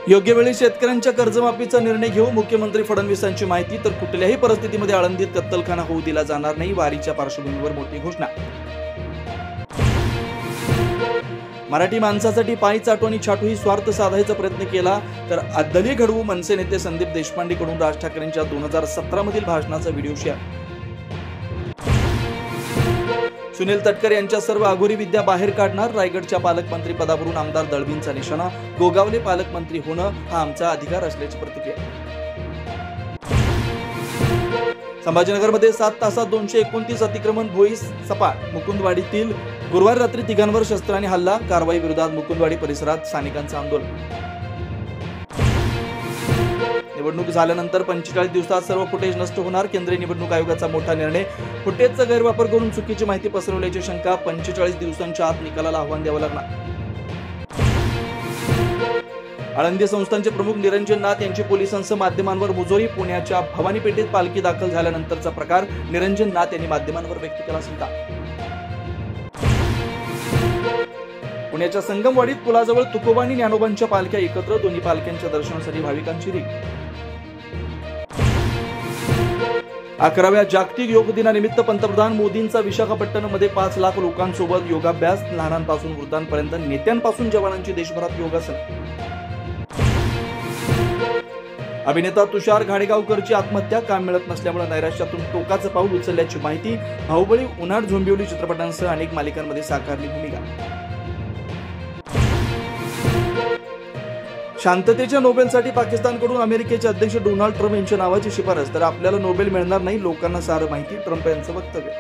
योग्य वेळी शेतकऱ्यांच्या कर्जमाफीचा निर्णय घेऊ मुख्यमंत्री फडणवीसांची माहिती. तर कुठल्याही परिस्थितीमध्ये आळंदीत कत्तलखाना होऊ दिला जाणार नाही, वारीच्या पार्श्वभूमीवर मोठी घोषणा. मराठी माणसासाठी पायी चाटू आणि छाटू ही स्वार्थ साधायचा प्रयत्न केला तर अद्दली घडवू. मनसे नेते संदीप देशपांडेकडून राज ठाकरेंच्या 2017 मधील भाषणाचा व्हिडिओ शेअर. सुनील तटकर यांच्या सर्व अघोरी विद्या बाहेर काढणार. रायगडच्या पालकमंत्री पदावरून आमदार दळवींचा निशाणा. गोगावले पालकमंत्री होणं हा आमचा अधिकार असल्याची प्रतिक्रिया. संभाजीनगरमध्ये 7 तासात 229 अतिक्रमण भोई सपाट. मुकुंदवाडीतील गुरुवार रात्री तिघांवर शस्त्राने हल्ला. कारवाई विरोधात मुकुंदवाडी परिसरात स्थानिकांचं आंदोलन. निवडणूक झाल्यानंतर 45 दिवसात सर्व फुटेज नष्ट होणार. केंद्रीय निवडणूक आयोगाचा मोठा निर्णय. फुटेजचा गैरवापर करून चुकीची माहिती पसरवल्याची शंका. 45 दिवसांच्या आत निकालाला आव्हान द्यावं लागणार. आळंदी संस्थानचे प्रमुख निरंजन नाथ यांची पोलिसांसह माध्यमांवर मुजोरी. पुण्याच्या भवानी पेठेत पालखी दाखल झाल्यानंतरचा प्रकार. निरंजन नाथ यांनी माध्यमांवर व्यक्त केला चिंता. पुण्याच्या संगमवाडीत पुलाजवळ तुकोबा आणि ज्ञानोबांच्या पालख्या एकत्र. दोन्ही पालख्यांच्या दर्शनासाठी भाविकांची रीघ. 11व्या जागतिक योग दिनानिमित्त पंतप्रधान मोदींचा विशाखापट्टणममध्ये 5 लाख लोकांसोबत योगाभ्यास. लहानांपासून वृद्धांपर्यंत नेत्यांपासून जवानांची देशभरात योगासन. अभिनेता तुषार घाडेगावकरची आत्महत्या. काम मिळत नसल्यामुळे नैराश्यातून टोकाचं पाऊल उचलल्याची माहिती. बाहुबली, उन्हाळ झोंबिवली चित्रपटांसह अनेक मालिकांमध्ये साकारली भूमिका. शांततेच्या नोबेलसाठी पाकिस्तानकडून अमेरिकेचे अध्यक्ष डोनाल्ड ट्रम्प यांच्या नावाची शिफारस. तर आपल्याला नोबेल मिळणार नाही, लोकांना सारं माहिती. ट्रम्प यांचं वक्तव्य.